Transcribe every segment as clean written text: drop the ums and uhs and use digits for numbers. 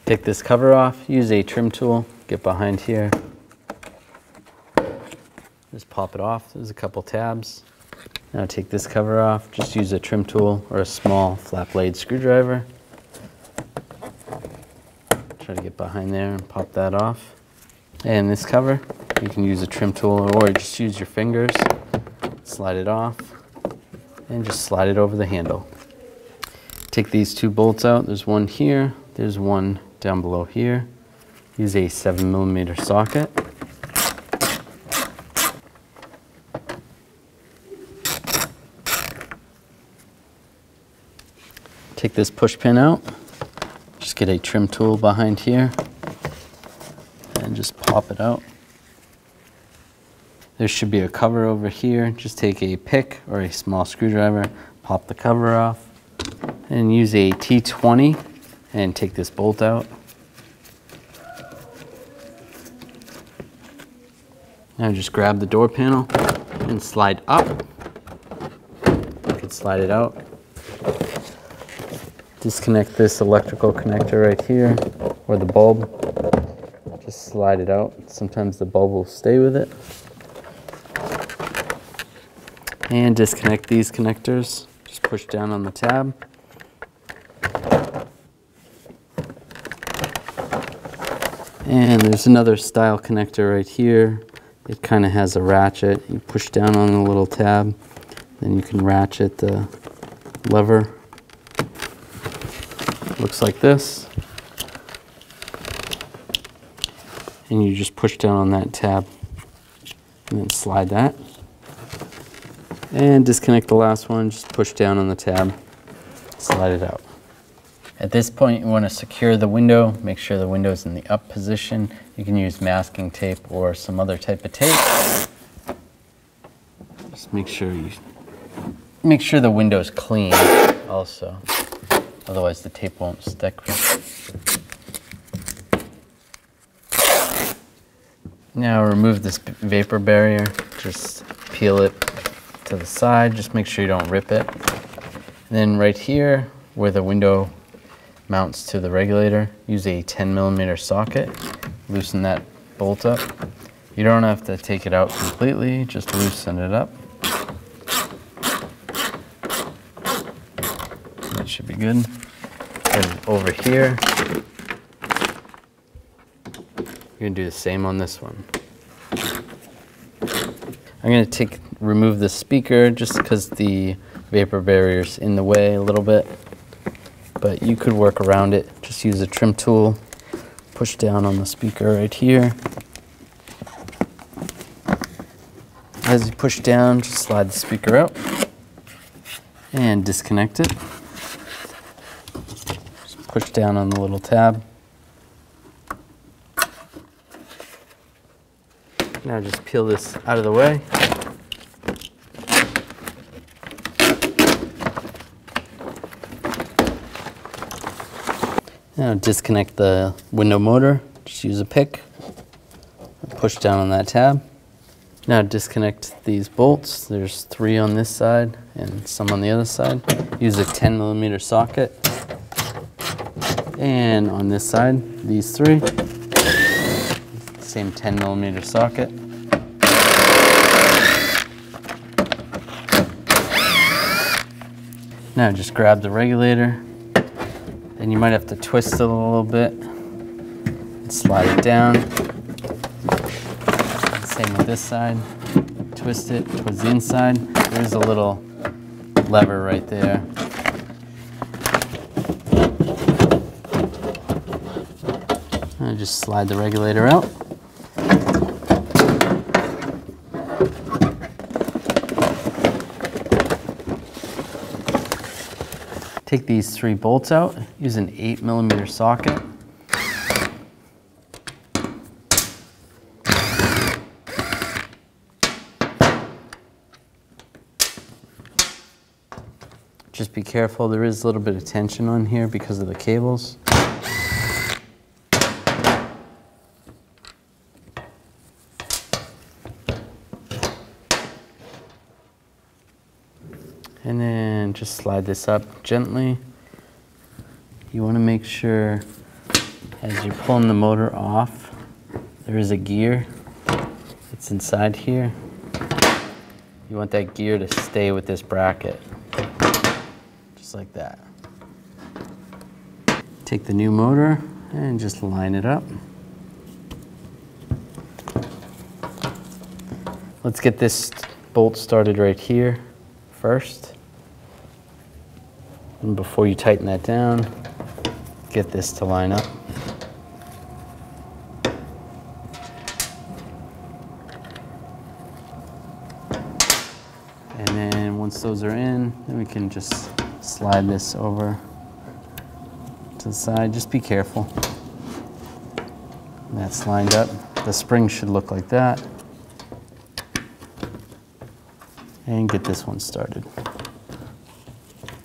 Take this cover off, use a trim tool, get behind here. Just pop it off, there's a couple tabs. Now take this cover off, just use a trim tool or a small flat blade screwdriver. Try to get behind there and pop that off. And this cover, you can use a trim tool or just use your fingers, slide it off, and just slide it over the handle. Take these two bolts out, there's one here, there's one down below here. Use a 7mm socket. Take this push pin out, just get a trim tool behind here and just pop it out. There should be a cover over here. Just take a pick or a small screwdriver, pop the cover off, and use a T20 and take this bolt out. Now just grab the door panel and slide up. You can slide it out. Disconnect this electrical connector right here, or the bulb. Just slide it out. Sometimes the bulb will stay with it. And disconnect these connectors. Just push down on the tab. And there's another style connector right here. It kind of has a ratchet. You push down on the little tab, then you can ratchet the lever. Looks like this. And you just push down on that tab and then slide that. And disconnect the last one, just push down on the tab, slide it out. At this point, you want to secure the window, make sure the window's in the up position. You can use masking tape or some other type of tape. Just make sure the window's clean also. Otherwise the tape won't stick. Now remove this vapor barrier, just peel it to the side, just make sure you don't rip it. And then right here, where the window mounts to the regulator, use a 10mm socket, loosen that bolt up. You don't have to take it out completely, just loosen it up. That should be good. And over here, you're gonna do the same on this one. I'm gonna remove the speaker just because the vapor barrier's in the way a little bit, but you could work around it. Just use a trim tool, push down on the speaker right here. As you push down, just slide the speaker out and disconnect it. Just push down on the little tab. Now just peel this out of the way. Now disconnect the window motor. Just use a pick. Push down on that tab. Now disconnect these bolts. There's 3 on this side and some on the other side. Use a 10mm socket. And on this side, these 3. Same 10mm socket. Now just grab the regulator, and you might have to twist it a little bit and slide it down. Same with this side. Twist it towards the inside. There's a little lever right there. And just slide the regulator out. Take these 3 bolts out, use an 8mm socket. Just be careful, there is a little bit of tension on here because of the cables. And then just slide this up gently. You want to make sure As you're pulling the motor off, there is a gear. It's inside here. You want that gear to stay with this bracket, just like that. Take the new motor and just line it up. Let's get this bolt started right here first. And before you tighten that down, get this to line up. And then once those are in, then we can just slide this over to the side. Just be careful. And that's lined up. The spring should look like that. And get this one started.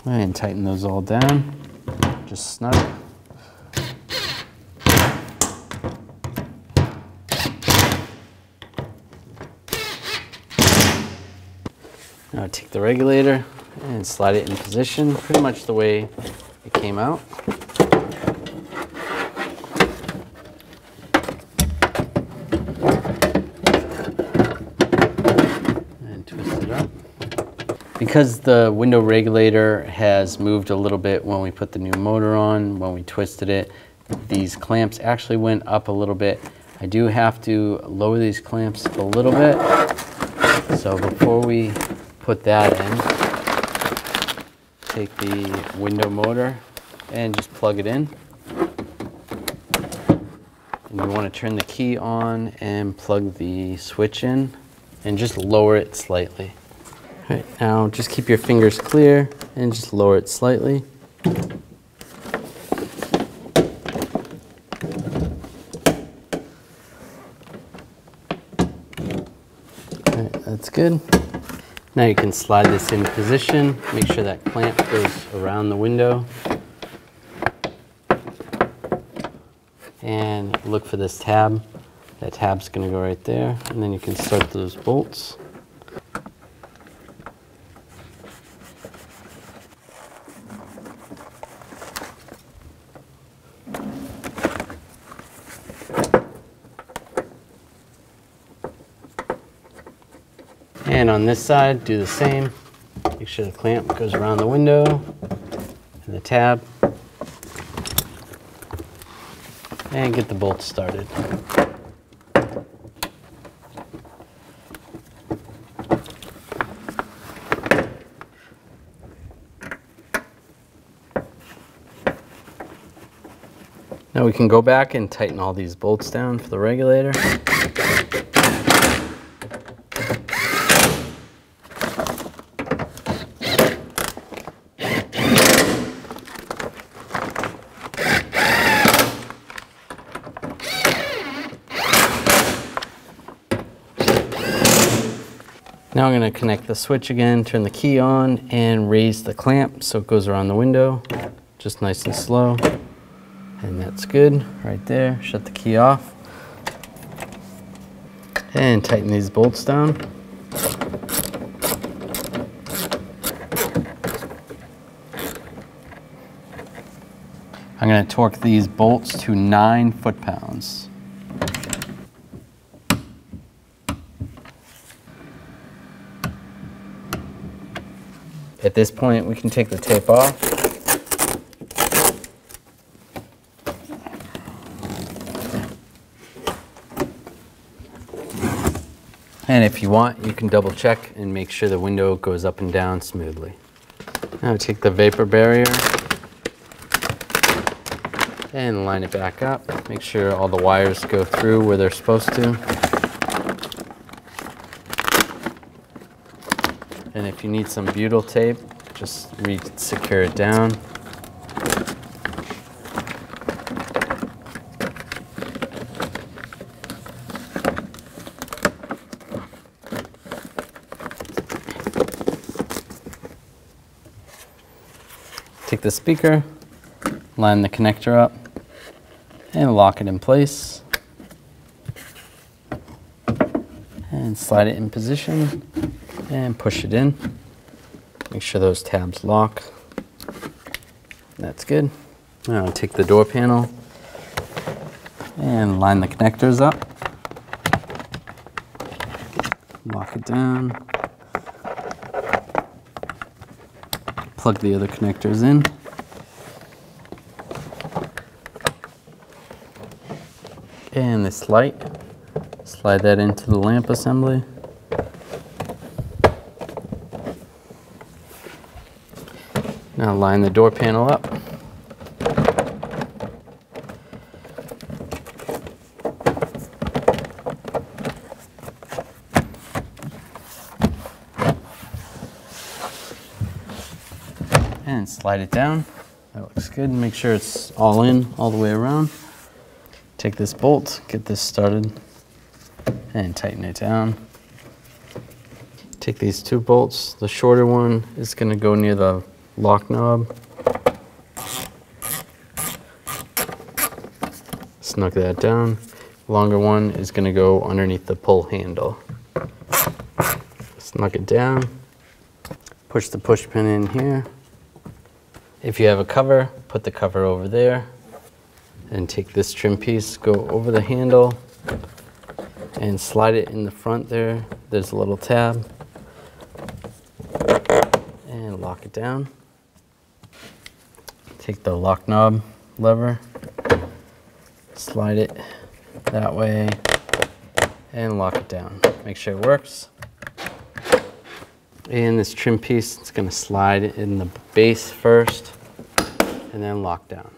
And tighten those all down, just snug. Now take the regulator and slide it in position, pretty much the way it came out. And twist it up. Because the window regulator has moved a little bit when we put the new motor on, when we twisted it, these clamps actually went up a little bit. I do have to lower these clamps a little bit. So before we put that in, take the window motor and just plug it in. And you want to turn the key on and plug the switch in and just lower it slightly. All right, now just keep your fingers clear and just lower it slightly. All right, that's good. Now you can slide this in position. Make sure that clamp goes around the window. And look for this tab. That tab's gonna go right there. And then you can start those bolts. And on this side, do the same. Make sure the clamp goes around the window and the tab. And get the bolts started. Now we can go back and tighten all these bolts down for the regulator. Now I'm going to connect the switch again, turn the key on, and raise the clamp so it goes around the window, just nice and slow. And that's good, right there. Shut the key off. And tighten these bolts down. I'm going to torque these bolts to 9 foot-pounds. At this point, we can take the tape off. And if you want, you can double check and make sure the window goes up and down smoothly. Now take the vapor barrier and line it back up. Make sure all the wires go through where they're supposed to. And if you need some butyl tape, just re-secure it down. Take the speaker, line the connector up, and lock it in place. And slide it in position. And push it in. Make sure those tabs lock. That's good. Now I'll take the door panel And line the connectors up. Lock it down. Plug the other connectors in. And this light, slide that into the lamp assembly. Now line the door panel up. And slide it down. That looks good. Make sure it's all in, all the way around. Take this bolt, get this started, and tighten it down. Take these two bolts. The shorter one is going to go near the lock knob. Snug that down. The longer one is going to go underneath the pull handle. Snug it down. Push the push pin in here. If you have a cover, put the cover over there. And take this trim piece, go over the handle, and slide it in the front there. There's a little tab. And lock it down. Take the lock knob lever, slide it that way, and lock it down. Make sure it works. And this trim piece, it's going to slide in the base first, and then lock down.